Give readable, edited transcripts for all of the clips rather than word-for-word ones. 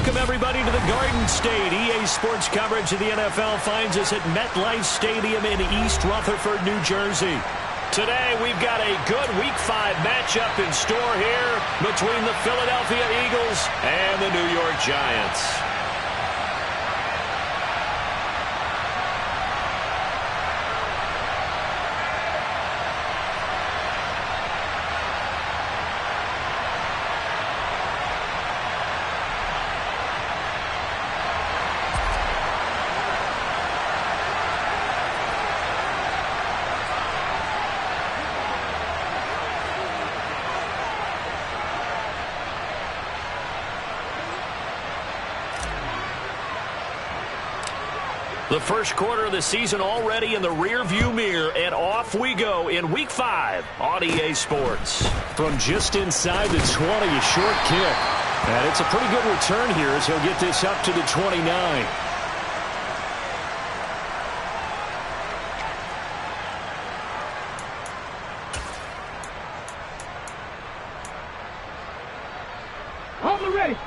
Welcome, everybody, to the Garden State. EA Sports coverage of the NFL finds us at MetLife Stadium in East Rutherford, New Jersey. Today, we've got a good Week 5 matchup in store here between the Philadelphia Eagles and the New York Giants. The first quarter of the season already in the rearview mirror, and off we go in Week 5 on EA Sports. From just inside the 20, a short kick. And it's a pretty good return here as he'll get this up to the 29. Ready.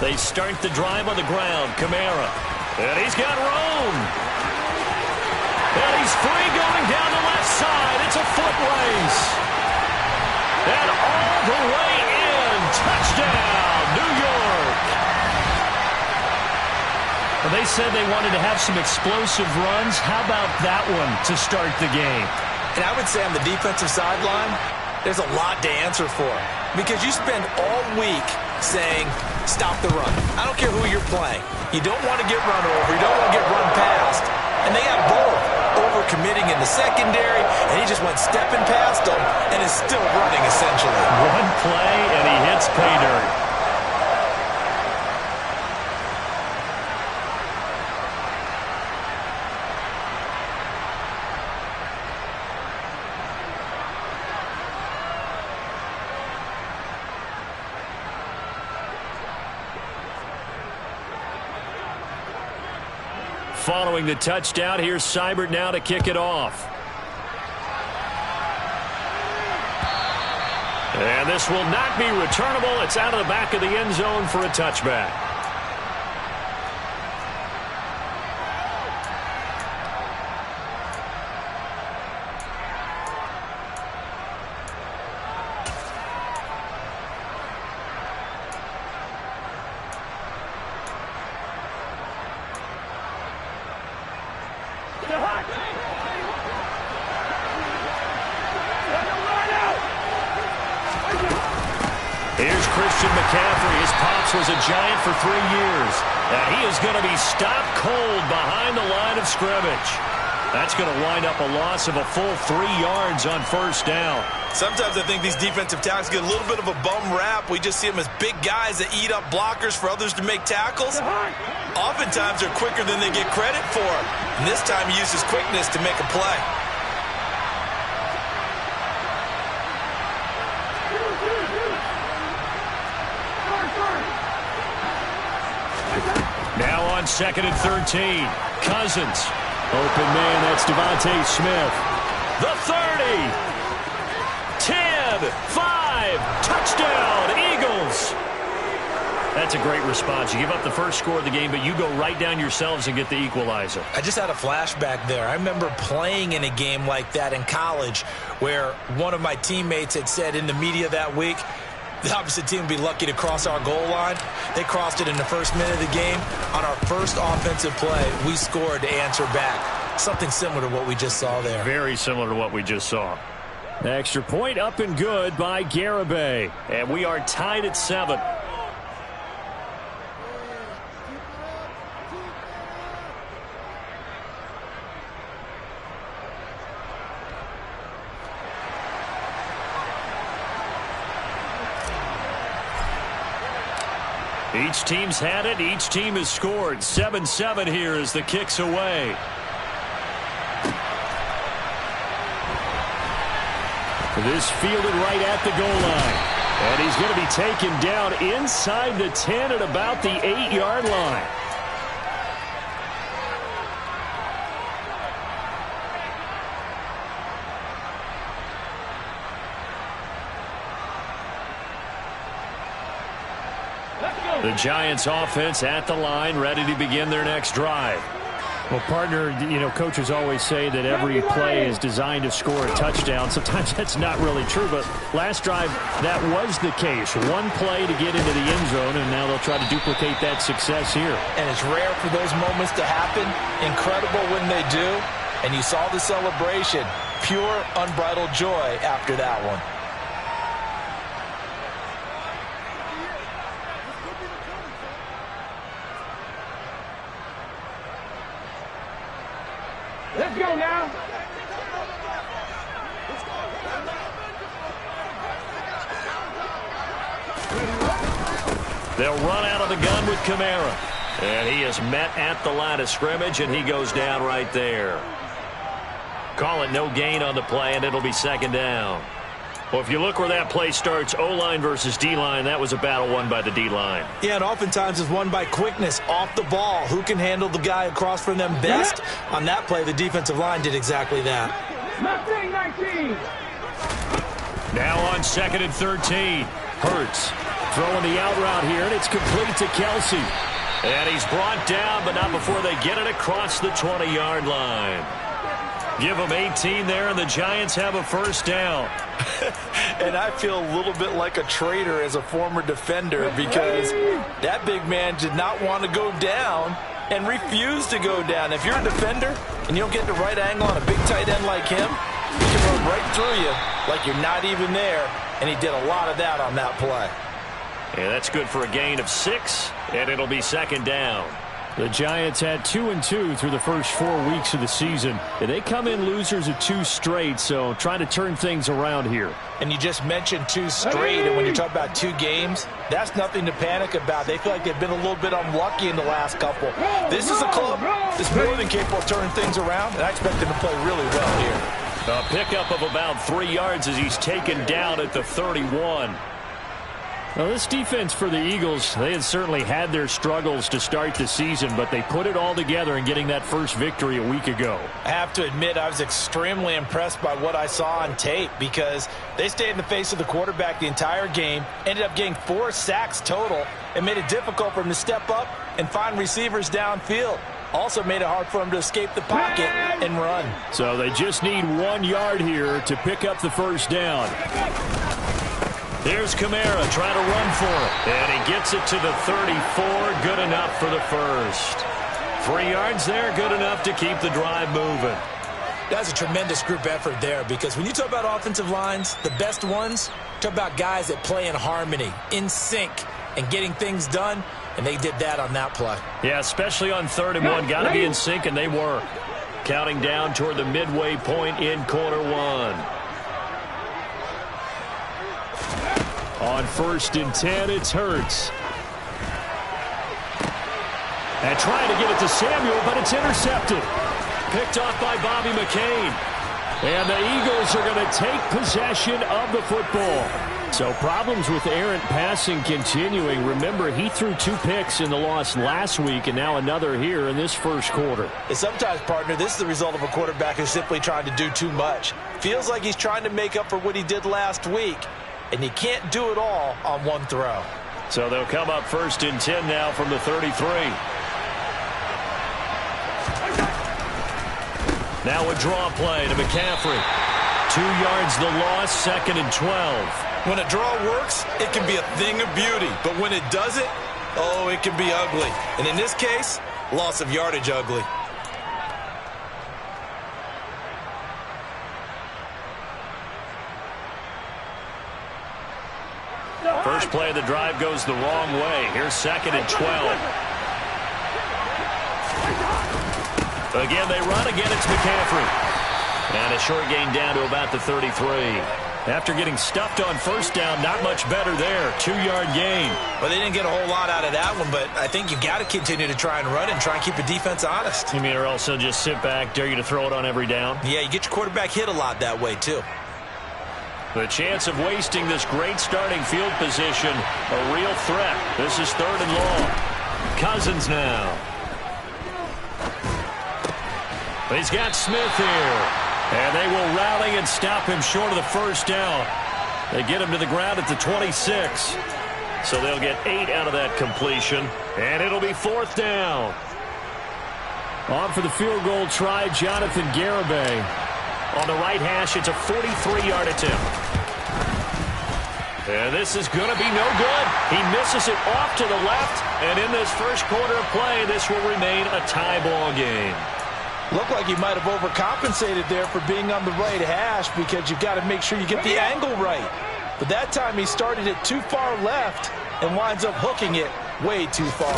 They start the drive on the ground. Kamara. And he's got room. And he's free going down the left side. It's a foot race. And all the way in. Touchdown, New York. Well, they said they wanted to have some explosive runs. How about that one to start the game? And I would say on the defensive sideline, there's a lot to answer for. Because you spend all week saying, stop the run. I don't care who you're playing. You don't want to get run over. You don't want to get run past. And they got both. Over-committing in the secondary, and he just went stepping past them and is still running, essentially. One play, and he hits pay dirt. Following the touchdown, here's Seibert now to kick it off. And this will not be returnable. It's out of the back of the end zone for a touchback. Here's Christian McCaffrey. His pops was a Giant for 3 years. And he is going to be stopped cold behind the line of scrimmage. That's going to wind up a loss of a full 3 yards on first down. Sometimes I think these defensive tackles get a little bit of a bum rap. We just see them as big guys that eat up blockers for others to make tackles. Oftentimes they're quicker than they get credit for. And this time he uses quickness to make a play. Now on 2nd and 13. Cousins. Open man, that's Devontae Smith. The 30. 10. 5. Touchdown, Eagles. That's a great response. You give up the first score of the game, but you go right down yourselves and get the equalizer. I just had a flashback there. I remember playing in a game like that in college where one of my teammates had said in the media that week, the opposite team would be lucky to cross our goal line. They crossed it in the first minute of the game. On our first offensive play, we scored to answer back. Something similar to what we just saw there. Very similar to what we just saw. Extra point up and good by Garibay. And we are tied at 7. Each team's had it. Each team has scored. 7-7 here as the kick's away. This fielded right at the goal line. And he's going to be taken down inside the 10 at about the 8-yard line. The Giants offense at the line, ready to begin their next drive. Well, partner, you know, coaches always say that every play is designed to score a touchdown. Sometimes that's not really true, but last drive, that was the case. One play to get into the end zone, and now they'll try to duplicate that success here. And it's rare for those moments to happen. Incredible when they do. And you saw the celebration. Pure, unbridled joy after that one. Let's go now. They'll run out of the gun with Kamara. And he is met at the line of scrimmage, and he goes down right there. Call it no gain on the play, and it'll be second down. Well, if you look where that play starts, O-line versus D-line, that was a battle won by the D-line. Yeah, and oftentimes it's won by quickness off the ball. Who can handle the guy across from them best? On that play, the defensive line did exactly that. Mustang 19. Now on 2nd and 13. Hurts throwing the out route here, and it's complete to Kelsey. And he's brought down, but not before they get it across the 20-yard line. Give them 18 there, and the Giants have a first down. And I feel a little bit like a traitor as a former defender because that big man did not want to go down and refused to go down. If you're a defender and you don't get the right angle on a big tight end like him, he can run right through you like you're not even there, and he did a lot of that on that play. And that's good for a gain of 6, and it'll be second down. The Giants had 2-2 through the first 4 weeks of the season. And they come in losers of 2 straight, so trying to turn things around here. And you just mentioned 2 straight, and when you talk about 2 games, that's nothing to panic about. They feel like they've been a little bit unlucky in the last couple. This is a club that's more than capable of turning things around, and I expect them to play really well here. A pickup of about 3 yards as he's taken down at the 31. Well, this defense for the Eagles, they had certainly had their struggles to start the season, but they put it all together in getting that first victory a week ago. I have to admit, I was extremely impressed by what I saw on tape because they stayed in the face of the quarterback the entire game, ended up getting 4 sacks total, and made it difficult for him to step up and find receivers downfield. Also made it hard for him to escape the pocket and run. So they just need 1 yard here to pick up the first down. Here's Kamara trying to run for it. And he gets it to the 34. Good enough for the first. 3 yards there. Good enough to keep the drive moving. That's a tremendous group effort there because when you talk about offensive lines, the best ones, talk about guys that play in harmony, in sync, and getting things done, and they did that on that play. Yeah, especially on 3rd and 1. Got to be in sync, and they were. Counting down toward the midway point in quarter 1. On 1st and 10, it's Hurts. And trying to get it to Samuel, but it's intercepted. Picked off by Bobby McCain. And the Eagles are going to take possession of the football. So problems with errant passing continuing. Remember, he threw 2 picks in the loss last week, and now another here in this first quarter. And sometimes, partner, this is the result of a quarterback who's simply trying to do too much. Feels like he's trying to make up for what he did last week. And you can't do it all on 1 throw. So they'll come up 1st and 10 now from the 33. Now a draw play to McCaffrey. 2 yards the loss, 2nd and 12. When a draw works, it can be a thing of beauty. But when it doesn't, oh, it can be ugly. And in this case, loss of yardage ugly. First play of the drive goes the wrong way. Here's 2nd and 12. Again, they run. Again, it's McCaffrey. And a short gain down to about the 33. After getting stuffed on 1st down, not much better there. 2-yard gain. Well, they didn't get a whole lot out of that one, but I think you got to continue to try and run and try and keep the defense honest. You mean, or also just sit back, dare you to throw it on every down? Yeah, you get your quarterback hit a lot that way, too. The chance of wasting this great starting field position, a real threat. This is 3rd and long. Cousins now. He's got Smith here. And they will rally and stop him short of the first down. They get him to the ground at the 26. So they'll get 8 out of that completion, and it'll be 4th down. On for the field goal try, Jonathan Garibay. On the right hash, it's a 43-yard attempt. And this is going to be no good. He misses it off to the left, and in this first quarter of play, this will remain a tie ball game. Looked like he might have overcompensated there for being on the right hash because you've got to make sure you get the angle right. But that time he started it too far left and winds up hooking it way too far.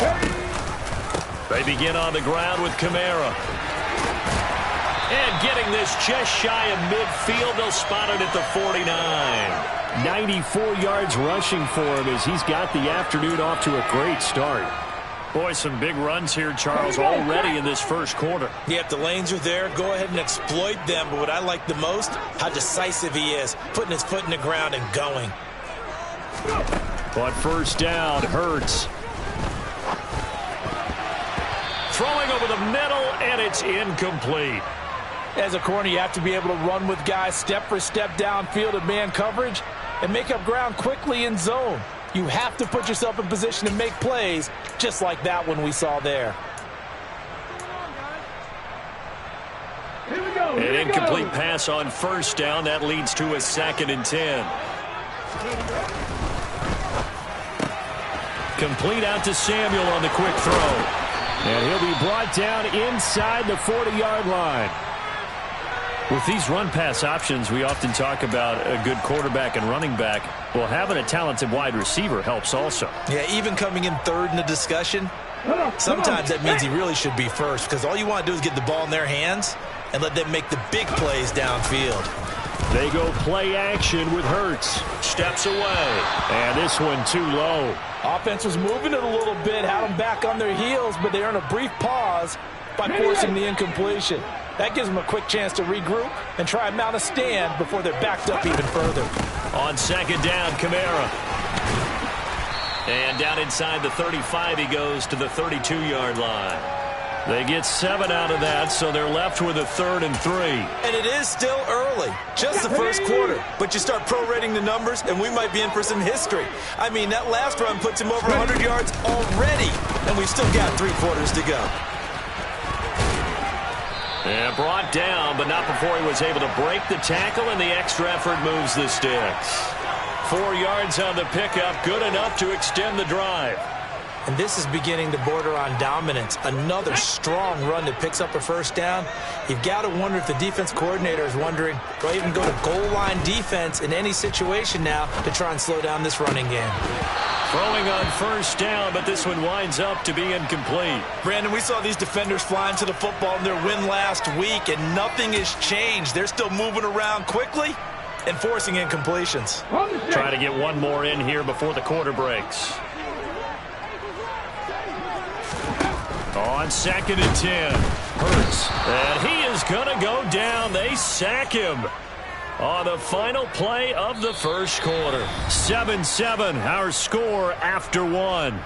They begin on the ground with Kamara. And getting this just shy of midfield, they'll spot it at the 49. 94 yards rushing for him as he's got the afternoon off to a great start. Boy, some big runs here, Charles, already in this first quarter. Yeah, if the lanes are there, go ahead and exploit them. But what I like the most, how decisive he is, putting his foot in the ground and going. But first down, Hurts. Throwing over the middle, and it's incomplete. As a corner, you have to be able to run with guys step for step downfield in man coverage and make up ground quickly in zone. You have to put yourself in position to make plays, just like that one we saw there. An incomplete pass on first down. That leads to a 2nd and 10. Complete out to Samuel on the quick throw. And he'll be brought down inside the 40-yard line. With these run-pass options, we often talk about a good quarterback and running back. Well, having a talented wide receiver helps also. Yeah, even coming in third in the discussion, sometimes that means he really should be first because all you want to do is get the ball in their hands and let them make the big plays downfield. They go play action with Hurts. Steps away. And this one too low. Offense was moving it a little bit, had them back on their heels, but they earn a brief pause by forcing the incompletion. That gives them a quick chance to regroup and try and mount a stand before they're backed up even further. On 2nd down, Kamara. And down inside the 35, he goes to the 32-yard line. They get 7 out of that, so they're left with a 3rd and 3. And it is still early, just the first quarter. But you start prorating the numbers, and we might be in for some history. I mean, that last run puts him over 100 yards already, and we've still got 3 quarters to go. And brought down, but not before he was able to break the tackle, and the extra effort moves the sticks. 4 yards on the pickup, good enough to extend the drive. And this is beginning to border on dominance. Another strong run that picks up a first down. You've got to wonder if the defense coordinator is wondering, do I even go to goal line defense in any situation now to try and slow down this running game? Throwing on first down, but this one winds up to be incomplete. Brandon, we saw these defenders flying to the football in their win last week, and nothing has changed. They're still moving around quickly and forcing incompletions. Try to get one more in here before the quarter breaks. On 2nd and 10, Hurts. And he is going to go down. They sack him on the final play of the first quarter. 7-7, our score after 1.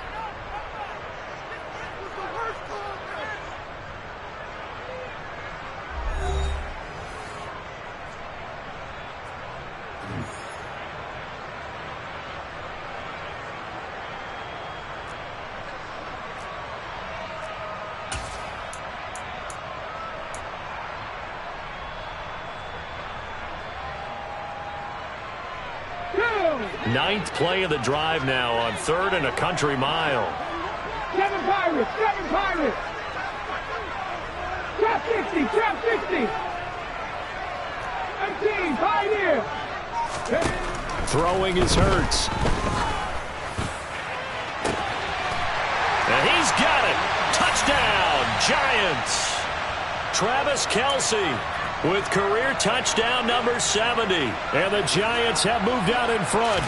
Ninth play of the drive now on 3rd and a country mile. 7 Pirates, 7 Pirates. Trap 60, trap 60. 19, Pioneer. Throwing is Hurts. And he's got it. Touchdown, Giants. Travis Kelce with career touchdown number 70. And the Giants have moved out in front.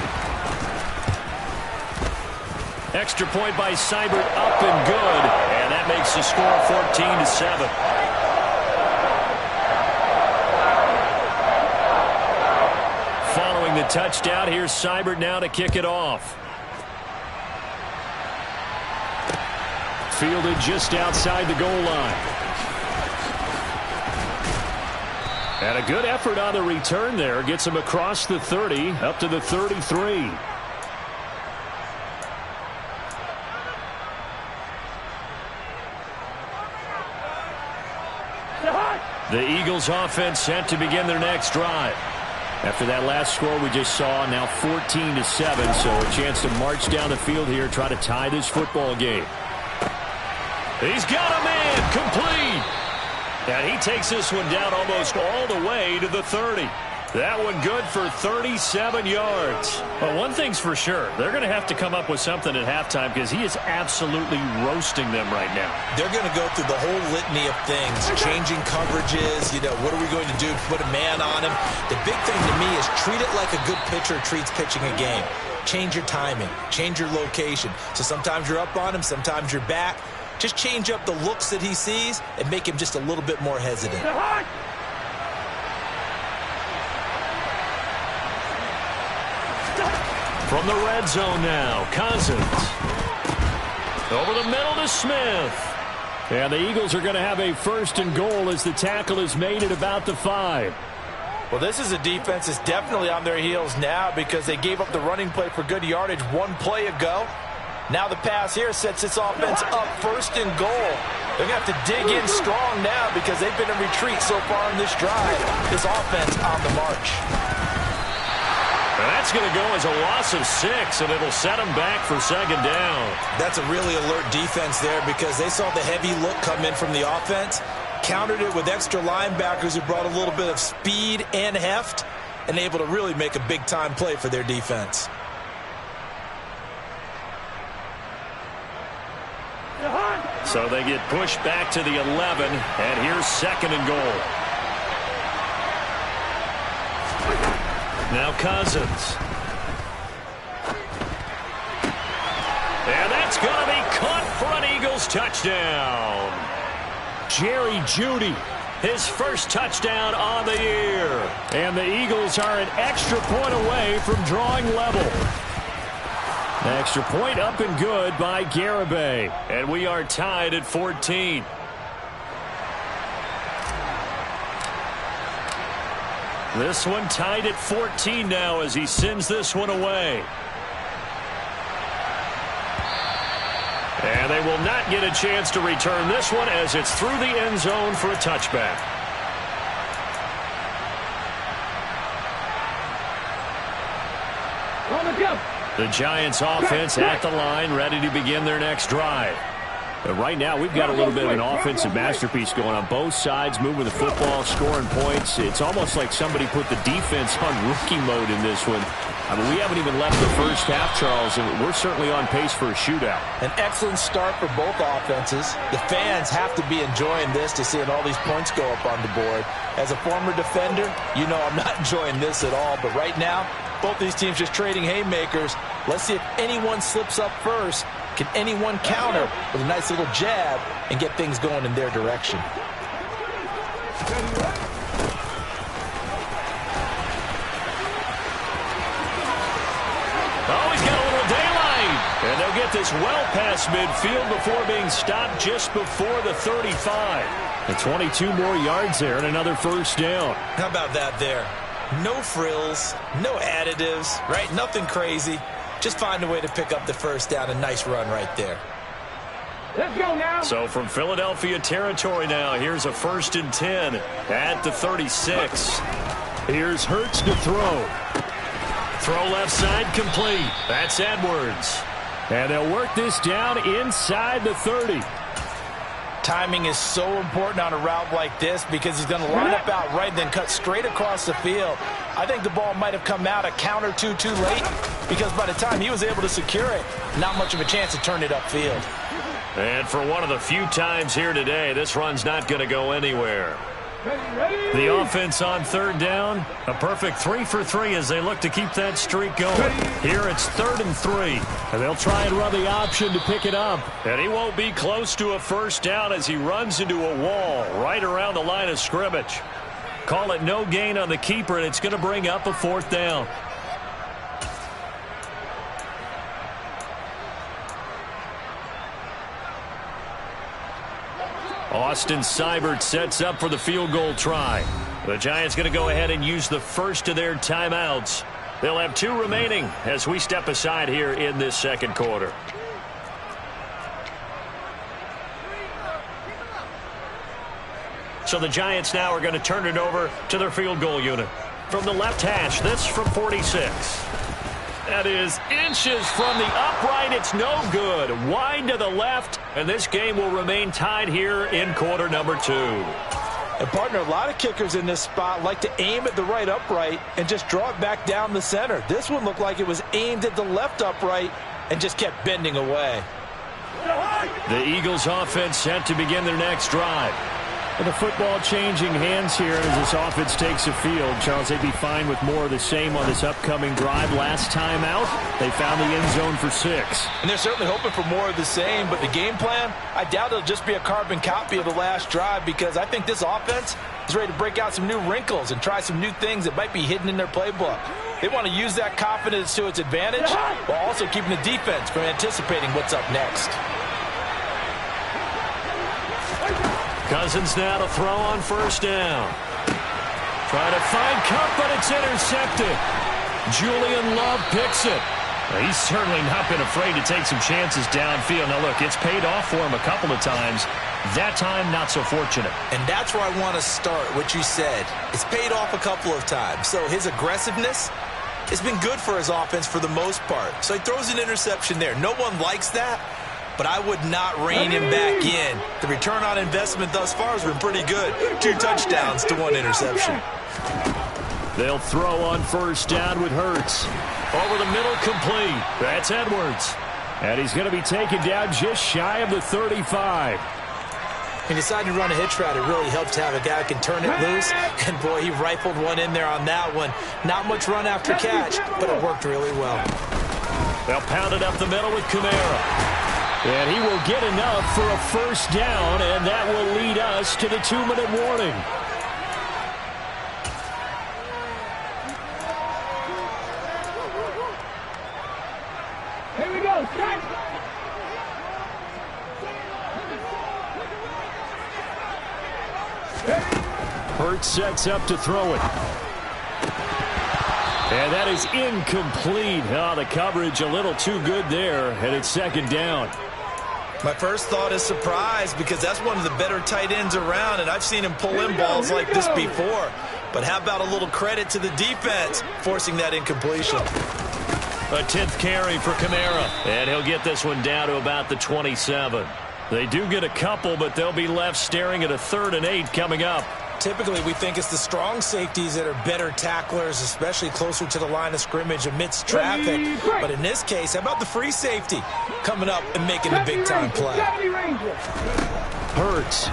Extra point by Seibert, up and good. And that makes the score 14-7. Following the touchdown, here's Seibert now to kick it off. Fielded just outside the goal line. And a good effort on the return there. Gets him across the 30, up to the 33. The Eagles offense set to begin their next drive. After that last score we just saw, now 14-7, so a chance to march down the field here, try to tie this football game. He's got a man, complete. And he takes this one down almost all the way to the 30. That one good for 37 yards. But one thing's for sure, they're going to have to come up with something at halftime because he is absolutely roasting them right now. They're going to go through the whole litany of things, changing coverages, what are we going to do to put a man on him? The big thing to me is treat it like a good pitcher treats pitching a game. Change your timing, change your location. So sometimes you're up on him, sometimes you're back. Just change up the looks that he sees and make him just a little bit more hesitant. From the red zone now, Cousins. Over the middle to Smith. And the Eagles are going to have a 1st and goal as the tackle is made at about the 5. Well, this is a defense that's definitely on their heels now because they gave up the running play for good yardage one play ago. Now the pass here sets this offense up 1st and goal. They're going to have to dig in strong now because they've been in retreat so far in this drive. This offense on the march. And that's going to go as a loss of 6, and it'll set them back for 2nd down. That's a really alert defense there because they saw the heavy look come in from the offense, countered it with extra linebackers who brought a little bit of speed and heft, and able to really make a big-time play for their defense. So they get pushed back to the 11, and here's 2nd and goal. Now Cousins. And that's going to be caught for an Eagles touchdown. Jerry Jeudy, his first touchdown on the year. And the Eagles are an extra point away from drawing level. Extra point up and good by Garibay. And we are tied at 14. This one tied at 14 now as he sends this one away. And they will not get a chance to return this one as it's through the end zone for a touchback. The Giants offense at the line, ready to begin their next drive. But right now, we've got a little bit of an offensive masterpiece going on both sides, moving the football, scoring points. It's almost like somebody put the defense on rookie mode in this one. I mean, we haven't even left the first half, Charles, and we're certainly on pace for a shootout. An excellent start for both offenses. The fans have to be enjoying this to seeing all these points go up on the board. As a former defender, you know I'm not enjoying this at all. But right now, both these teams just trading haymakers. Let's see if anyone slips up first. Can anyone counter with a nice little jab and get things going in their direction? Oh, he's got a little daylight. And they'll get this well past midfield before being stopped just before the 35. And 22 more yards there and another 1st down. How about that there? No frills, no additives, right? Nothing crazy. Just find a way to pick up the 1st down. A nice run right there. Let's go now. So from Philadelphia territory now, here's a 1st and 10 at the 36. Here's Hurts to throw. Throw left side complete. That's Edwards. And they'll work this down inside the 30. Timing is so important on a route like this because he's going to line up out right, then cut straight across the field. I think the ball might have come out a count or two too late because by the time he was able to secure it, not much of a chance to turn it upfield. And for one of the few times here today, this run's not going to go anywhere. The offense on 3rd down, a perfect 3 for 3 as they look to keep that streak going. Here it's 3rd and 3. And they'll try and run the option to pick it up. And he won't be close to a 1st down as he runs into a wall right around the line of scrimmage. Call it no gain on the keeper, and it's going to bring up a 4th down. Austin Seibert sets up for the field goal try. The Giants going to go ahead and use the first of their timeouts. They'll have 2 remaining as we step aside here in this 2nd quarter. So the Giants now are going to turn it over to their field goal unit. From the left hash, this from 46. That is inches from the upright. It's no good. Wide to the left, and this game will remain tied here in quarter number 2. And, partner, a lot of kickers in this spot like to aim at the right upright and just draw it back down the center. This one looked like it was aimed at the left upright and just kept bending away. The Eagles offense set to begin their next drive. And the football changing hands here as this offense takes the field. Charles, they'd be fine with more of the same on this upcoming drive. Last time out, they found the end zone for 6. And they're certainly hoping for more of the same, but the game plan, I doubt it'll just be a carbon copy of the last drive, because I think this offense is ready to break out some new wrinkles and try some new things that might be hidden in their playbook. They want to use that confidence to its advantage while also keeping the defense from anticipating what's up next. Cousins now to throw on first down. Try to find Cup, but it's intercepted. Julian Love picks it. Well, he's certainly not been afraid to take some chances downfield. Now, look, it's paid off for him a couple of times. That time, not so fortunate. And that's where I want to start, what you said. It's paid off a couple of times. So his aggressiveness has been good for his offense for the most part. So he throws an interception there. No one likes that, but I would not rein him back in. The return on investment thus far has been pretty good. 2 touchdowns to 1 interception. They'll throw on first down with Hurts. Over the middle, complete. That's Edwards. And he's going to be taken down just shy of the 35. He decided to run a hitch route. It really helps to have a guy who can turn it loose. And, boy, he rifled one in there on that one. Not much run after catch, but it worked really well. They'll pound it up the middle with Kamara. And he will get enough for a first down, and that will lead us to the 2-minute warning. Here we go. Strike. Hurts sets up to throw it. And that is incomplete. Oh, the coverage a little too good there, and it's second down. My first thought is surprise, because that's one of the better tight ends around, and I've seen him pull in balls like this before. But how about a little credit to the defense forcing that incompletion? A 10th carry for Kamara, and he'll get this one down to about the 27. They do get a couple, but they'll be left staring at a 3rd and 8 coming up. Typically, we think it's the strong safeties that are better tacklers, especially closer to the line of scrimmage amidst traffic. But in this case, how about the free safety coming up and making the big-time play? Hurts.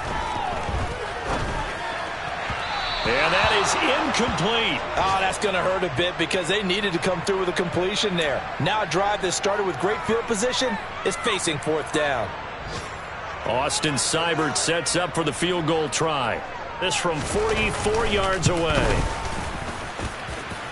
And that is incomplete. Oh, that's going to hurt a bit, because they needed to come through with a completion there. Now a drive that started with great field position is facing 4th down. Austin Seibert sets up for the field goal try. This from 44 yards away.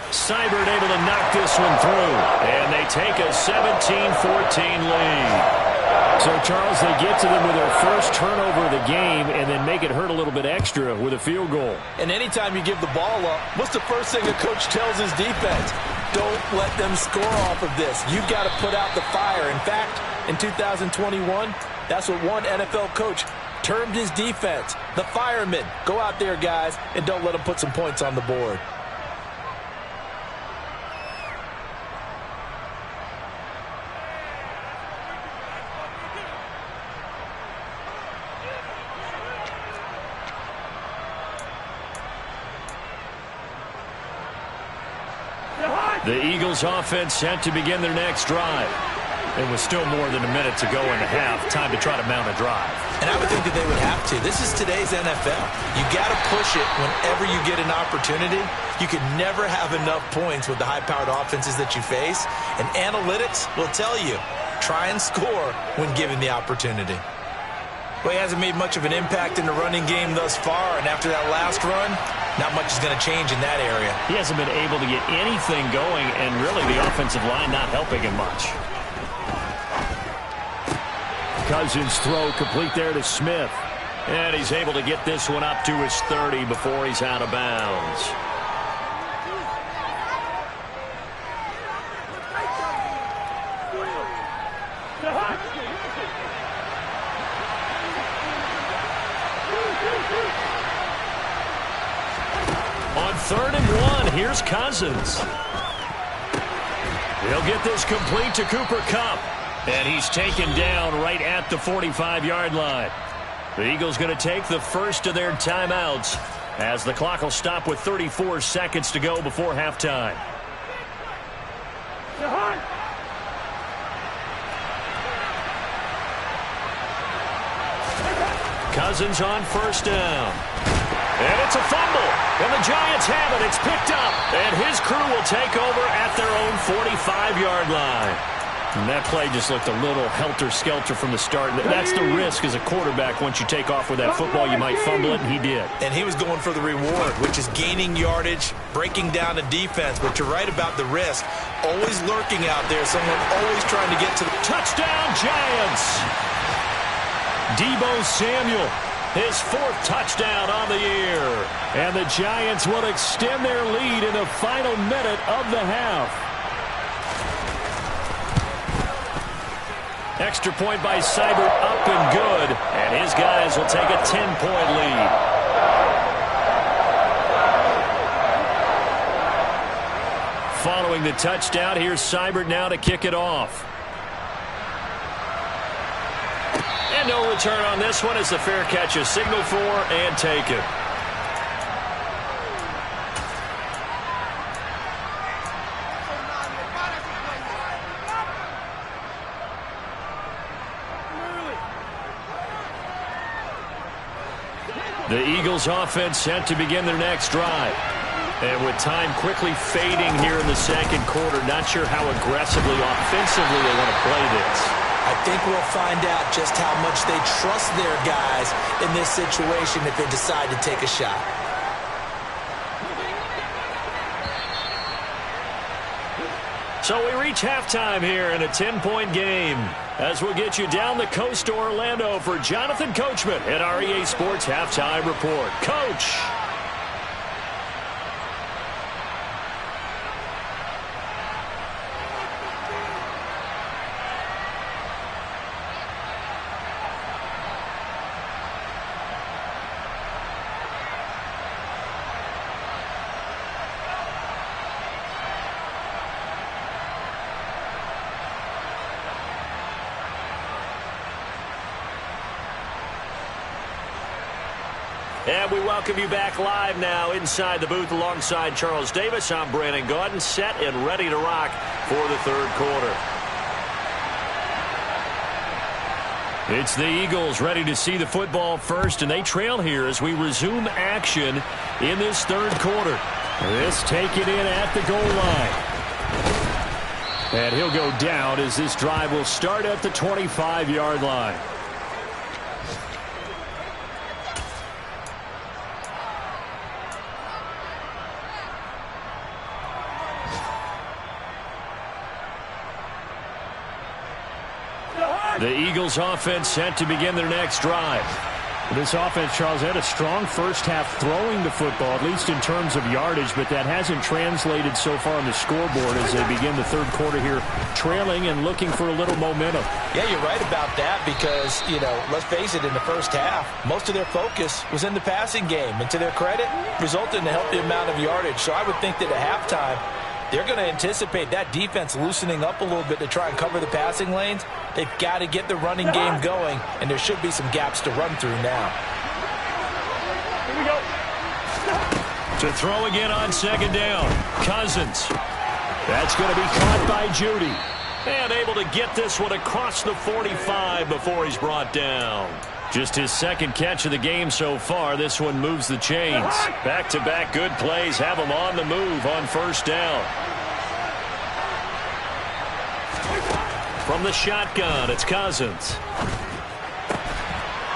Seibert able to knock this one through. And they take a 17-14 lead. So, Charles, they get to them with their first turnover of the game and then make it hurt a little bit extra with a field goal. And anytime you give the ball up, what's the first thing a coach tells his defense? Don't let them score off of this. You've got to put out the fire. In fact, in 2021, that's what one NFL coach termed his defense, the firemen. Go out there, guys, and don't let them put some points on the board. The Eagles offense set to begin their next drive. It was still more than a minute to go in the half. Time to try to mount a drive. And I would think that they would have to. This is today's NFL. You got to push it whenever you get an opportunity. You can never have enough points with the high-powered offenses that you face. And analytics will tell you, try and score when given the opportunity. Well, he hasn't made much of an impact in the running game thus far. And after that last run, not much is going to change in that area. He hasn't been able to get anything going, and really the offensive line not helping him much. Cousins throw complete there to Smith. And he's able to get this one up to his 30 before he's out of bounds. here's Cousins. He'll get this complete to Cooper Kupp. And he's taken down right at the 45-yard line. The Eagles going to take the first of their timeouts as the clock will stop with 34 seconds to go before halftime. Cousins on first down. And it's a fumble. And the Giants have it. It's picked up. And his crew will take over at their own 45-yard line. And that play just looked a little helter-skelter from the start. That's the risk as a quarterback. Once you take off with that football, you might fumble it, and he did. And he was going for the reward, which is gaining yardage, breaking down a defense. But you're right about the risk. Always lurking out there. Someone always trying to get to the touchdown, Giants. Deebo Samuel, his fourth touchdown on the year. And the Giants will extend their lead in the final minute of the half. Extra point by Seibert, up and good. And his guys will take a 10-point lead. Following the touchdown, here's Seibert now to kick it off. And no return on this one as the fair catch is signaled for and taken. The Eagles offense set to begin their next drive. And with time quickly fading here in the second quarter, not sure how aggressively, offensively they want to play this. I think we'll find out just how much they trust their guys in this situation if they decide to take a shot. So we reach halftime here in a 10-point game. As we'll get you down the coast to Orlando for Jonathan Coachman at our EA Sports Halftime Report. Coach. And we welcome you back live now inside the booth alongside Charles Davis. I'm Brandon Gaudin, set and ready to rock for the third quarter. It's the Eagles ready to see the football first, and they trail here as we resume action in this third quarter. This taken in at the goal line. And he'll go down as this drive will start at the 25-yard line. The Eagles offense set to begin their next drive. This offense, Charles, had a strong first half throwing the football, at least in terms of yardage, but that hasn't translated so far on the scoreboard as they begin the third quarter here, trailing and looking for a little momentum. Yeah, you're right about that because, let's face it, in the first half, most of their focus was in the passing game. And to their credit, resulted in a healthy amount of yardage. So I would think that at halftime, they're going to anticipate that defense loosening up a little bit to try and cover the passing lanes. They've got to get the running game going, and there should be some gaps to run through now. Here we go. To throw again on second down, Cousins. That's going to be caught by Judy. And able to get this one across the 45 before he's brought down. Just his second catch of the game so far. This one moves the chains. Back-to-back good plays have him on the move on first down. From the shotgun, it's Cousins.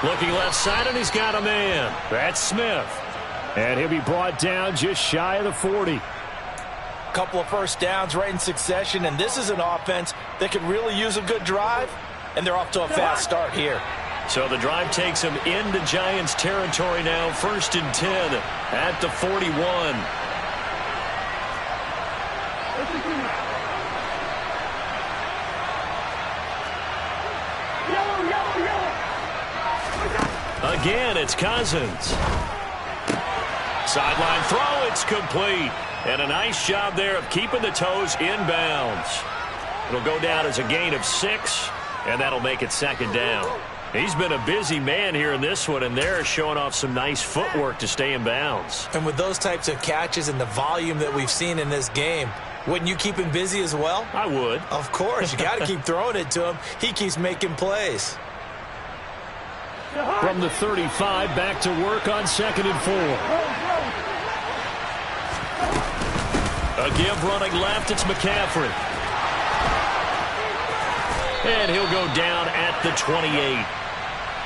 Looking left side, and he's got a man. That's Smith. And he'll be brought down just shy of the 40. Couple of first downs right in succession, and this is an offense that could really use a good drive, and they're off to a fast start here. So the drive takes him into Giants territory now, 1st and 10 at the 41. Again, it's Cousins. Sideline throw, it's complete. And a nice job there of keeping the toes inbounds. It'll go down as a gain of 6, and that'll make it second down. He's been a busy man here in this one, and they're showing off some nice footwork to stay in bounds. And with those types of catches and the volume that we've seen in this game, wouldn't you keep him busy as well? I would. Of course. You got to keep throwing it to him. He keeps making plays. From the 35, back to work on 2nd and 4. A give running left, it's McCaffrey. And he'll go down at the 28.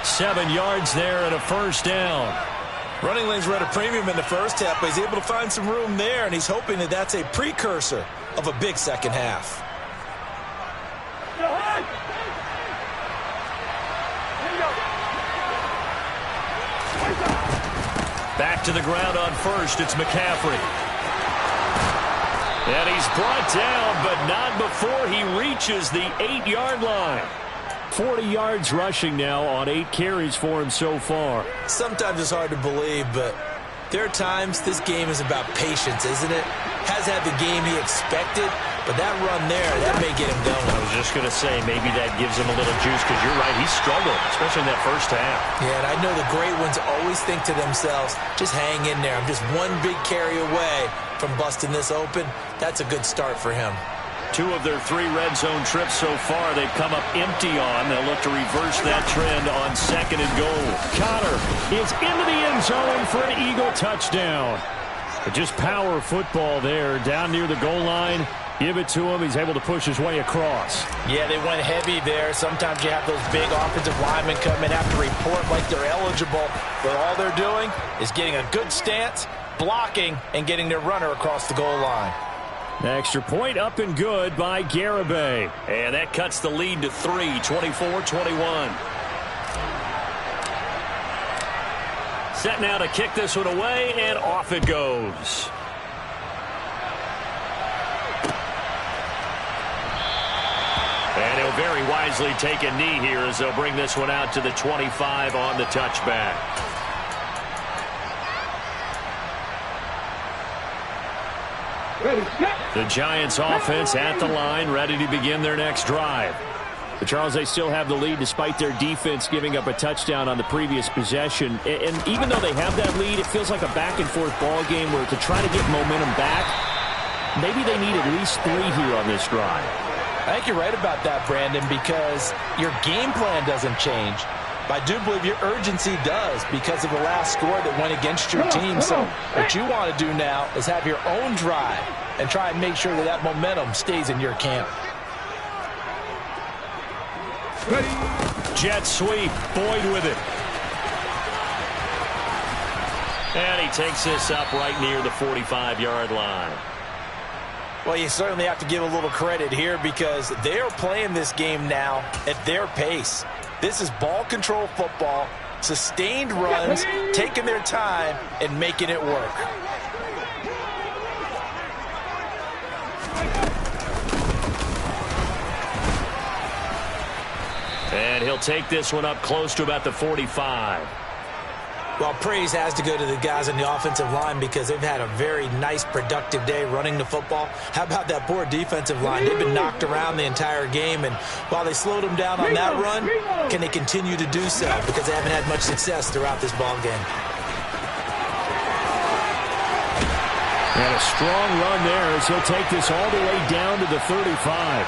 7 yards there and a first down. Running lanes were at a premium in the first half, but he's able to find some room there, and he's hoping that that's a precursor of a big second half. Back to the ground on first, it's McCaffrey. And he's brought down, but not before he reaches the 8-yard line. 40 yards rushing now on 8 carries for him so far. Sometimes it's hard to believe, but there are times this game is about patience, isn't it? Has had the game he expected, but that run there, that may get him going. I was just going to say, maybe that gives him a little juice, because you're right, he struggled, especially in that first half. Yeah, and I know the great ones always think to themselves, just hang in there. I'm just one big carry away from busting this open. That's a good start for him. 2 of their 3 red zone trips so far they've come up empty on. They'll look to reverse that trend on 2nd and goal. Connor is into the end zone for an Eagle touchdown. But just power football there down near the goal line. Give it to him. He's able to push his way across. Yeah, they went heavy there. Sometimes you have those big offensive linemen come in, have to report like they're eligible, but all they're doing is getting a good stance, blocking, and getting their runner across the goal line. Extra point up and good by Garibay. And that cuts the lead to 3, 24-21. Set now to kick this one away, and off it goes. And he'll very wisely take a knee here as they'll bring this one out to the 25 on the touchback. The Giants offense at the line, ready to begin their next drive. But Charles, they still have the lead despite their defense giving up a touchdown on the previous possession. And even though they have that lead, it feels like a back-and-forth ball game where to try to get momentum back, maybe they need at least 3 here on this drive. I think you're right about that, Brandon, because your game plan doesn't change. But I do believe your urgency does because of the last score that went against your team. So what you want to do now is have your own drive and try and make sure that that momentum stays in your camp. Jet sweep, Boyd with it. And he takes this up right near the 45-yard line. Well, you certainly have to give a little credit here because they are playing this game now at their pace. This is ball control football, sustained runs, taking their time, and making it work. And he'll take this one up close to about the 45. Well, praise has to go to the guys on the offensive line because they've had a very nice, productive day running the football. How about that poor defensive line? They've been knocked around the entire game, and while they slowed them down on that run, can they continue to do so? Because they haven't had much success throughout this ball game. And a strong run there as he'll take this all the way down to the 35.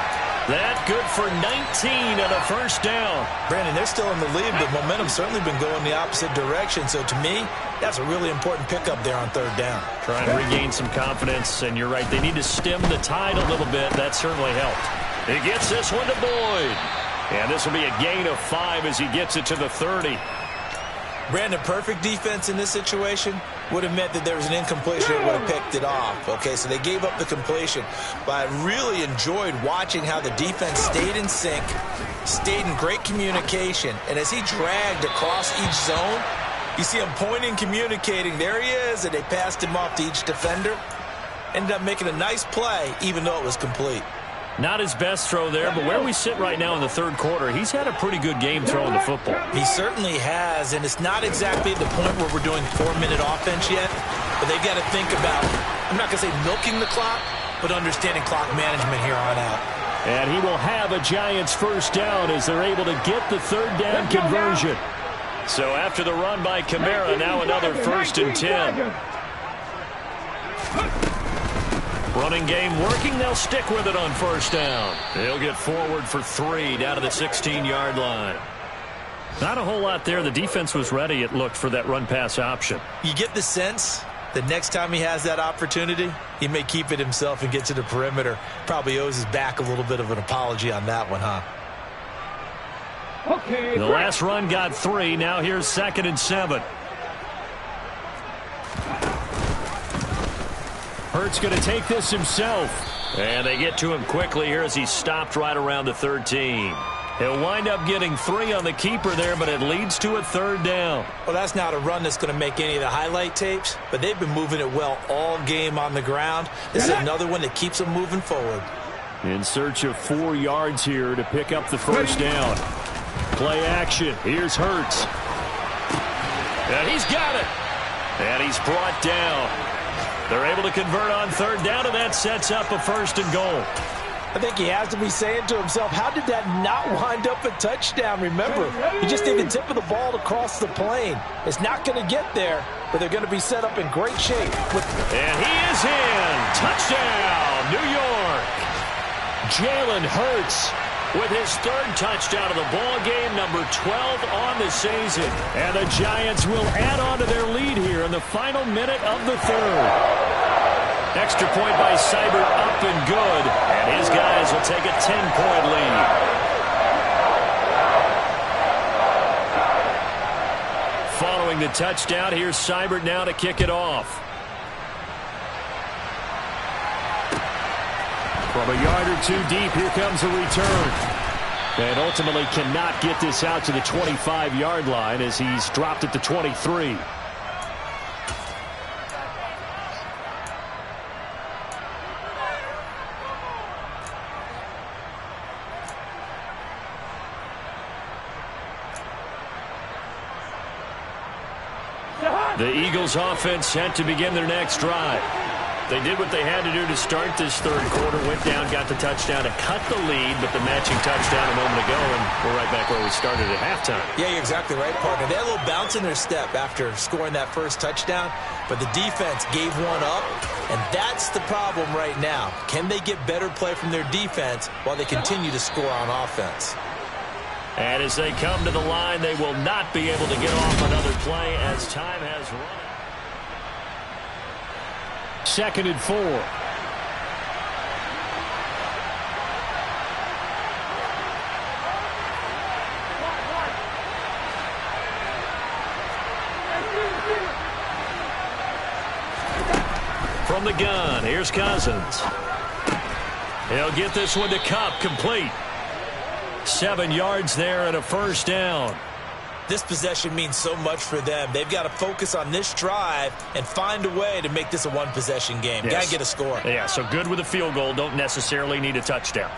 That good for 19 and a first down. Brandon, they're still in the lead, but momentum's certainly been going the opposite direction. So to me, that's a really important pickup there on 3rd down. Try and regain some confidence, and you're right. They need to stem the tide a little bit. That certainly helped. He gets this one to Boyd. And this will be a gain of 5 as he gets it to the 30. Brandon, perfect defense in this situation would have meant that there was an incompletion that would have picked it off. Okay, so they gave up the completion. But I really enjoyed watching how the defense stayed in sync, stayed in great communication. And as he dragged across each zone, you see him pointing, communicating. There he is, and they passed him off to each defender. Ended up making a nice play, even though it was complete. Not his best throw there, but where we sit right now in the 3rd quarter, he's had a pretty good game throwing the football. He certainly has, and it's not exactly the point where we're doing 4-minute offense yet, but they've got to think about I'm not going to say milking the clock, but understanding clock management here on out. And he will have a Giants first down as they're able to get the third down conversion. So after the run by Kamara, now another 1st and 10. Running game working. They'll stick with it on 1st down. They'll get forward for 3 down to the 16-yard line. Not a whole lot there. The defense was ready, it looked, for that run-pass option. You get the sense that next time he has that opportunity, he may keep it himself and get to the perimeter. Probably owes his back a little bit of an apology on that one, huh? The last run got 3. Now here's 2nd and 7. Hurts going to take this himself. And they get to him quickly here as he stopped right around the 13. He'll wind up getting 3 on the keeper there, but it leads to a 3rd down. Well, that's not a run that's going to make any of the highlight tapes, but they've been moving it well all game on the ground. This is another one that keeps them moving forward. In search of 4 yards here to pick up the 1st down. Play action. Here's Hurts. And he's got it. And he's brought down. They're able to convert on 3rd down, and that sets up a 1st and goal. I think he has to be saying to himself, how did that not wind up a touchdown? Remember, he just did the tip of the ball to cross the plane. It's not going to get there, but they're going to be set up in great shape. And he is in. Touchdown, New York. Jalen Hurts with his 3rd touchdown of the ball game, number 12 on the season. And the Giants will add on to their lead here in the final minute of the 3rd. Extra point by Seibert, up and good. And his guys will take a 10-point lead. Following the touchdown, here's Seibert now to kick it off. From a yard or 2 deep, here comes a return. And ultimately cannot get this out to the 25-yard line as he's dropped at the 23. The Eagles offense set to begin their next drive. They did what they had to do to start this 3rd quarter. Went down, got the touchdown to cut the lead, but the matching touchdown a moment ago, and we're right back where we started at halftime. Yeah, you're exactly right, partner. They had a little bounce in their step after scoring that 1st touchdown, but the defense gave one up, and that's the problem right now. Can they get better play from their defense while they continue to score on offense? And as they come to the line, they will not be able to get off another play as time has run. 2nd and 4. From the gun, here's Cousins. He'll get this one to Kupp, complete. 7 yards there and a 1st down. This possession means so much for them. They've got to focus on this drive and find a way to make this a one-possession game. Yes. Got to get a score. Yeah, so good with a field goal. Don't necessarily need a touchdown.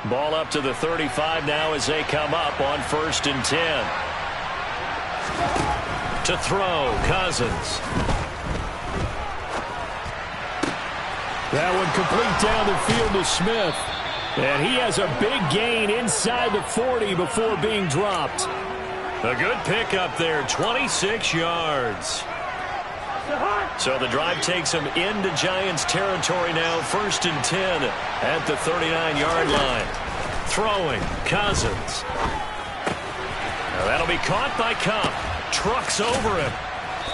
Ball up to the 35 now as they come up on 1st and 10. To throw, Cousins. That one complete down the field to Smith. And he has a big gain inside the 40 before being dropped. A good pickup there, 26 yards. So the drive takes them into Giants territory now, 1st and 10 at the 39-yard line. Throwing, Cousins. Now that'll be caught by Kupp. Trucks over him.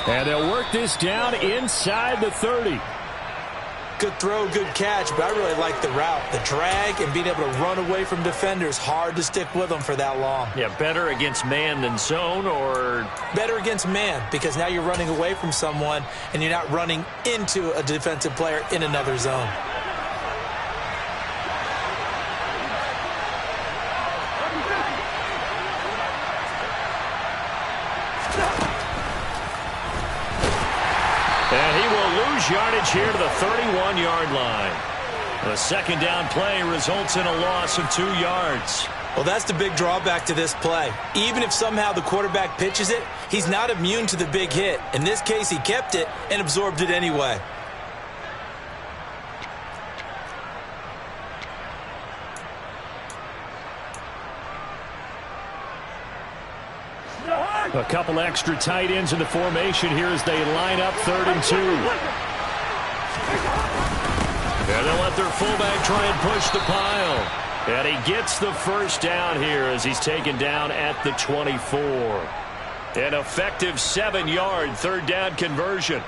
And they'll work this down inside the 30. Good throw, good catch, but I really like the route. The drag and being able to run away from defenders, hard to stick with them for that long. Yeah, better against man than zone, or? Better against man, because now you're running away from someone and you're not running into a defensive player in another zone. And he will lose yardage here to the 31-yard line. The 2nd down play results in a loss of 2 yards. Well, that's the big drawback to this play. Even if somehow the quarterback pitches it, he's not immune to the big hit. In this case, he kept it and absorbed it anyway. A couple extra tight ends in the formation here as they line up 3rd and 2. And they'll let their fullback try and push the pile. And he gets the first down here as he's taken down at the 24. An effective 7-yard 3rd down conversion.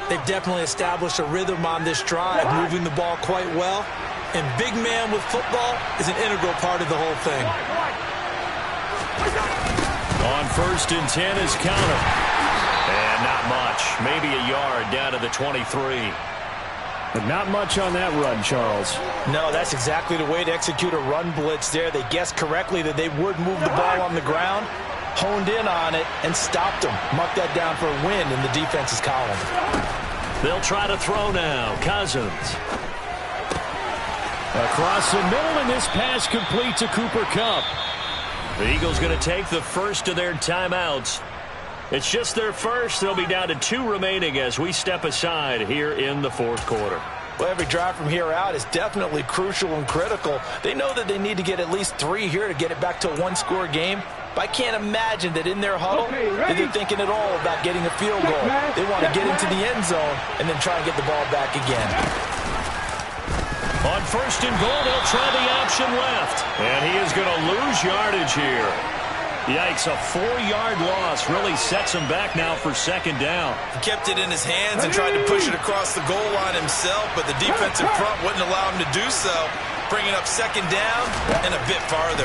They've definitely established a rhythm on this drive, moving the ball quite well. And big man with football is an integral part of the whole thing. On 1st and 10 is counter. And not much. Maybe a yard down to the 23. But not much on that run, Charles. No, that's exactly the way to execute a run blitz there. They guessed correctly that they would move the ball on the ground, honed in on it, and stopped them. Marked that down for a win in the defense's column. They'll try to throw now. Cousins. Across the middle, and this pass complete to Cooper Kupp. The Eagles going to take the first of their timeouts. It's just their first. They'll be down to 2 remaining as we step aside here in the 4th quarter. Well, every drive from here out is definitely crucial and critical. They know that they need to get at least 3 here to get it back to a 1-score game. But I can't imagine that in their huddle that they're thinking at all about getting a field goal. They want to get into the end zone and then try and get the ball back again. On 1st and goal, they'll try the option left. And he is going to lose yardage here. Yikes, a 4-yard loss really sets him back now for 2nd down. He kept it in his hands and tried to push it across the goal line himself, but the defensive front wouldn't allow him to do so, bringing up 2nd down and a bit farther.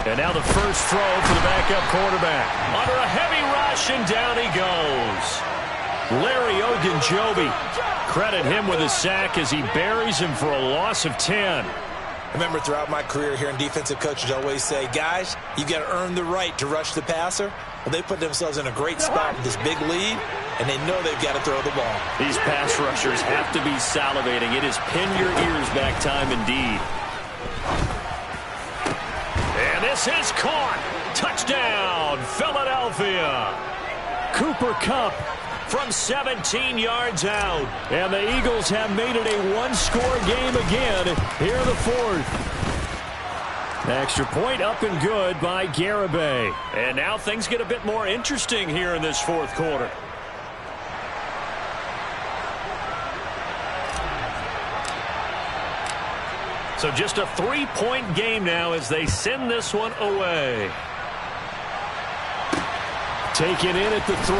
And now the first throw for the backup quarterback. Under a heavy rush, and down he goes. Larry Ogunjobi. Credit him with a sack as he buries him for a loss of 10. I remember throughout my career here in defensive coaches always say, guys, you got to earn the right to rush the passer. Well, they put themselves in a great spot with this big lead, and they know they've got to throw the ball. These pass rushers have to be salivating. It is pin your ears back time indeed. And this is caught. Touchdown, Philadelphia. Cooper Kupp from 17 yards out. And the Eagles have made it a 1-score game again here in the 4th. Extra point up and good by Garibay. And now things get a bit more interesting here in this 4th quarter. So just a 3-point game now as they send this one away. Taken in at the 3.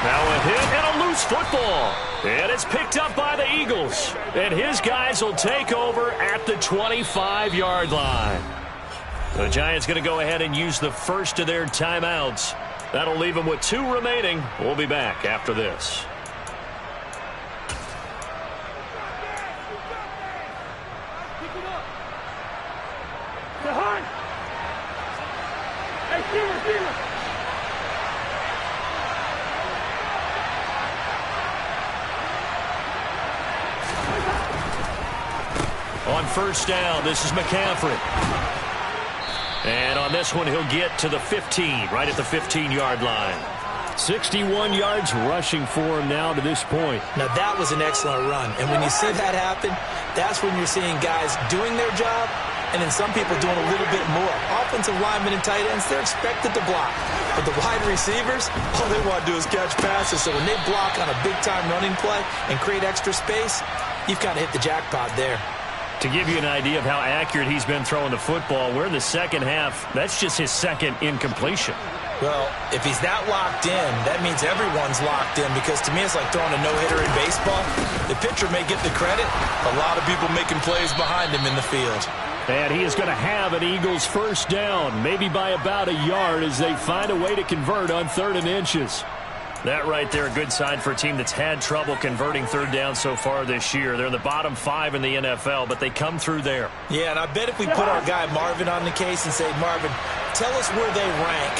Now a hit and a loose football. And it's picked up by the Eagles. And his guys will take over at the 25-yard line. The Giants going to go ahead and use the first of their timeouts. That'll leave them with 2 remaining. We'll be back after this. On 1st down, this is McCaffrey. And on this one, he'll get to the 15, right at the 15-yard line. 61 yards rushing for him now to this point. Now, that was an excellent run. And when you see that happen, that's when you're seeing guys doing their job and then some people doing a little bit more. Offensive linemen and tight ends, they're expected to block. But the wide receivers, all they want to do is catch passes. So when they block on a big-time running play and create extra space, you've kind of hit the jackpot there. To give you an idea of how accurate he's been throwing the football, we're in the 2nd half. That's just his 2nd incompletion. Well, if he's that locked in, that means everyone's locked in, because to me it's like throwing a no-hitter in baseball. The pitcher may get the credit, a lot of people making plays behind him in the field. And he is going to have an Eagles first down, maybe by about a yard as they find a way to convert on 3rd and inches. That right there, a good sign for a team that's had trouble converting 3rd down so far this year. They're in the bottom 5 in the NFL, but they come through there. Yeah, and I bet if we put our guy Marvin on the case and say, Marvin, tell us where they rank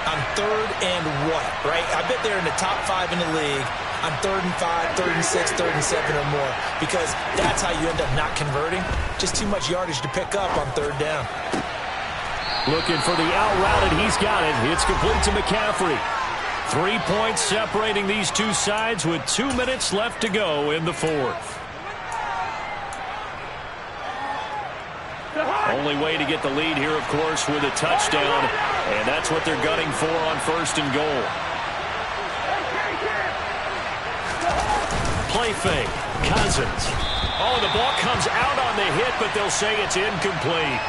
on 3rd and what, right? I bet they're in the top 5 in the league on 3rd and 5, 3rd and 6, 3rd and 7 or more, because that's how you end up not converting. Just too much yardage to pick up on 3rd down. Looking for the out route, and he's got it. It's complete to McCaffrey. 3 points separating these two sides with 2 minutes left to go in the fourth. Only way to get the lead here, of course, with a touchdown, and that's what they're gunning for on 1st and goal. Play fake. Cousins. Oh, the ball comes out on the hit, but they'll say it's incomplete.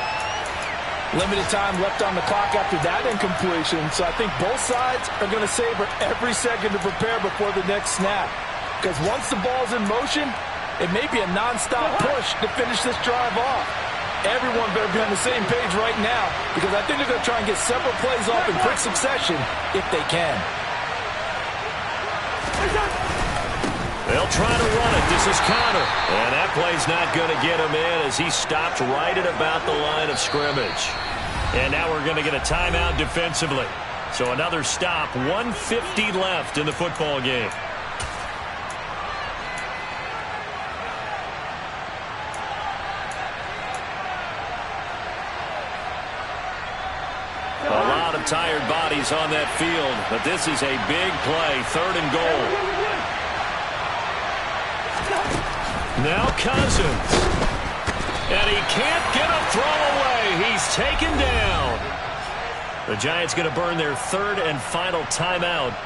Limited time left on the clock after that incompletion, so I think both sides are going to savor every second to prepare before the next snap. Because once the ball's in motion, it may be a nonstop push to finish this drive off. Everyone better be on the same page right now, because I think they're going to try and get several plays off in quick succession if they can. They'll try to run it. This is Connor. And that play's not going to get him in as he stopped right at about the line of scrimmage. And now we're going to get a timeout defensively. So another stop, 1:50 left in the football game. A lot of tired bodies on that field, but this is a big play, 3rd and goal. Now Cousins. And he can't get a throw away. He's taken down. The Giants going to burn their 3rd and final timeout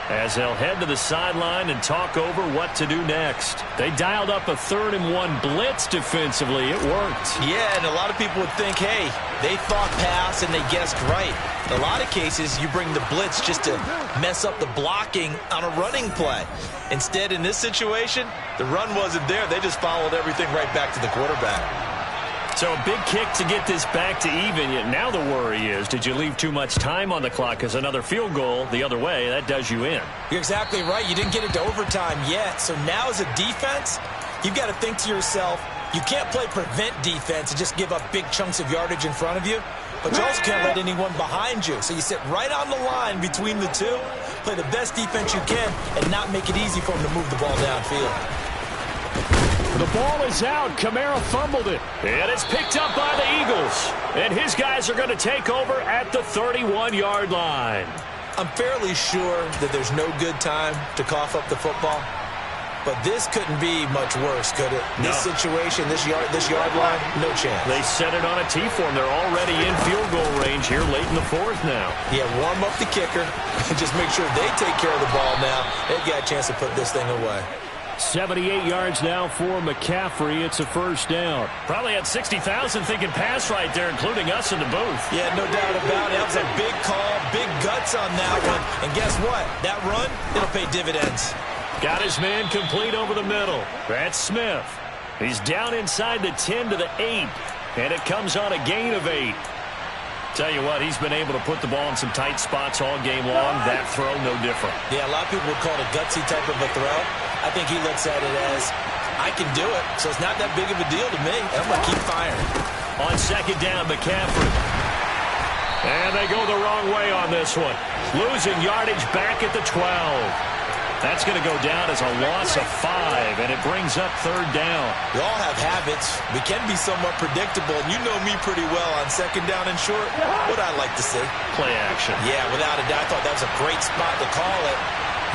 as they'll head to the sideline and talk over what to do next. They dialed up a 3rd and 1 blitz defensively. It worked. Yeah, and a lot of people would think, hey, they thought pass and they guessed right. In a lot of cases, you bring the blitz just to mess up the blocking on a running play. Instead, in this situation, the run wasn't there. They just followed everything right back to the quarterback. So a big kick to get this back to even. Yet now the worry is, did you leave too much time on the clock? Because another field goal the other way, that does you in. You're exactly right. You didn't get into overtime yet. So now as a defense, you've got to think to yourself, you can't play prevent defense and just give up big chunks of yardage in front of you. But you also can't let anyone behind you. So you sit right on the line between the two, play the best defense you can, and not make it easy for them to move the ball downfield. The ball is out. Kamara fumbled it. And it's picked up by the Eagles. And his guys are going to take over at the 31-yard line. I'm fairly sure that there's no good time to cough up the football. But this couldn't be much worse, could it? No. This situation, this yard line, no chance. They set it on a T-form. They're already in field goal range here late in the fourth now. Yeah, warm up the kicker and just make sure they take care of the ball now. They've got a chance to put this thing away. 78 yards now for McCaffrey. It's a 1st down. Probably had 60,000 thinking pass right there, including us in the booth. Yeah, no doubt about it. That was a big call, big guts on that one. And guess what? That run, it'll pay dividends. Got his man complete over the middle. That's Smith. He's down inside the 10 to the 8. And it comes on a gain of 8. Tell you what, he's been able to put the ball in some tight spots all game long. That throw, no different. Yeah, a lot of people would call it a gutsy type of a throw. I think he looks at it as, I can do it, so it's not that big of a deal to me. I'm going to keep firing. On 2nd down, McCaffrey. And they go the wrong way on this one. Losing yardage back at the 12. That's going to go down as a loss of 5, and it brings up 3rd down. We all have habits. We can be somewhat predictable, and you know me pretty well on 2nd down and short. What I'd like to see. Play action. Yeah, without a doubt. I thought that was a great spot to call it.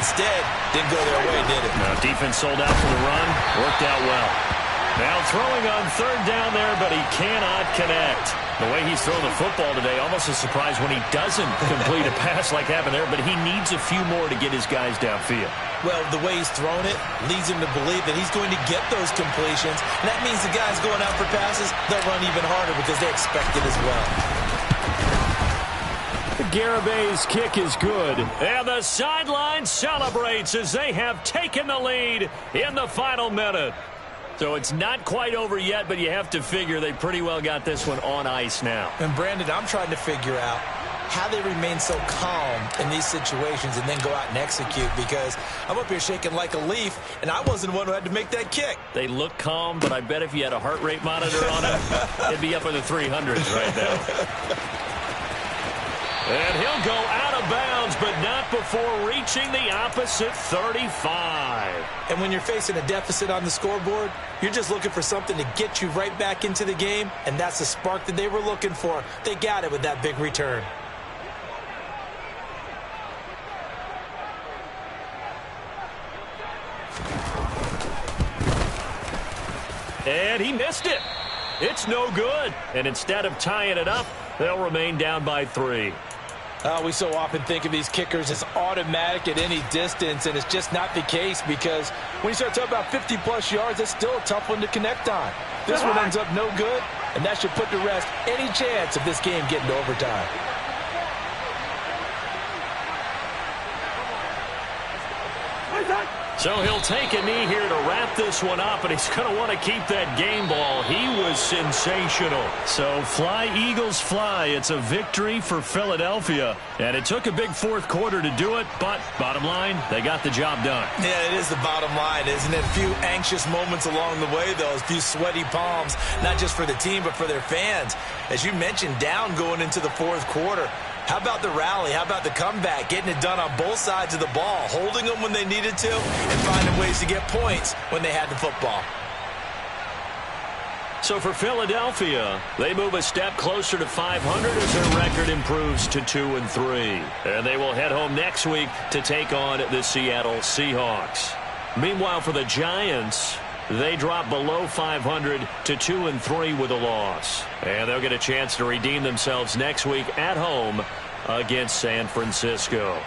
Instead, didn't go their way, did it? No, defense sold out for the run. Worked out well. Now throwing on 3rd down there, but he cannot connect. The way he's thrown the football today, almost a surprise when he doesn't complete a pass like happened there, but he needs a few more to get his guys downfield. Well, the way he's thrown it leads him to believe that he's going to get those completions. And that means the guys going out for passes, they'll run even harder because they expect it as well. Garibay's kick is good. And the sideline celebrates as they have taken the lead in the final minute. So it's not quite over yet, but you have to figure they pretty well got this one on ice now. And Brandon, I'm trying to figure out how they remain so calm in these situations and then go out and execute, because I'm up here shaking like a leaf, and I wasn't the one who had to make that kick. They look calm, but I bet if you had a heart rate monitor on it, it'd be up in the 300s right now. And he'll go out of bounds, but not before reaching the opposite 35. And when you're facing a deficit on the scoreboard, you're just looking for something to get you right back into the game, and that's the spark that they were looking for. They got it with that big return. And he missed it. It's no good. And instead of tying it up, they'll remain down by 3. We so often think of these kickers as automatic at any distance, and it's just not the case, because when you start talking about 50-plus yards, that's still a tough one to connect on. This one ends up no good, and that should put to rest any chance of this game getting to overtime. So he'll take a knee here to wrap this one up, and he's going to want to keep that game ball. He was sensational. So fly, Eagles, fly. It's a victory for Philadelphia. And it took a big fourth quarter to do it, but bottom line, they got the job done. Yeah, it is the bottom line, isn't it? A few anxious moments along the way, though. A few sweaty palms, not just for the team, but for their fans. As you mentioned, down going into the fourth quarter. How about the rally? How about the comeback? Getting it done on both sides of the ball, holding them when they needed to, and finding ways to get points when they had the football. So for Philadelphia, they move a step closer to 500 as their record improves to 2-3. And they will head home next week to take on the Seattle Seahawks. Meanwhile, for the Giants, they drop below 500 to 2-3 with a loss. And they'll get a chance to redeem themselves next week at home against San Francisco.